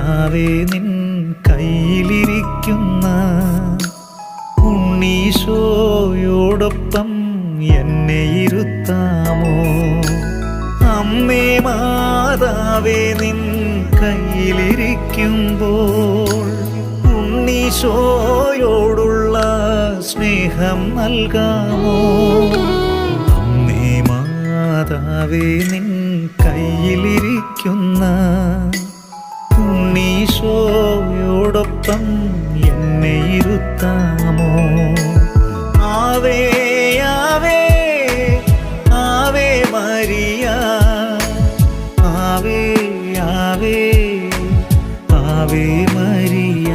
മാതാവേ നിൻ കയ്യിലിരിക്കുന്ന ഉണ്ണീശോയോടൊപ്പം എന്നെ ഇരുത്താമോ? അമ്മേ മാതാവേ നിൻ കയ്യിലിരിക്കുമ്പോൾ ഉണ്ണീശോയോടുള്ള സ്നേഹം നൽകാമോ? അമ്മേ മാതാവേ നിൻ കയ്യിലിരിക്കുന്ന ഉണ്ണീശോയോടൊപ്പം എന്നെ ഇരുത്താമോ? ആവേ ആവേ ആവേ മരിയ, ആവേ ആവേ ആവേ മരിയ.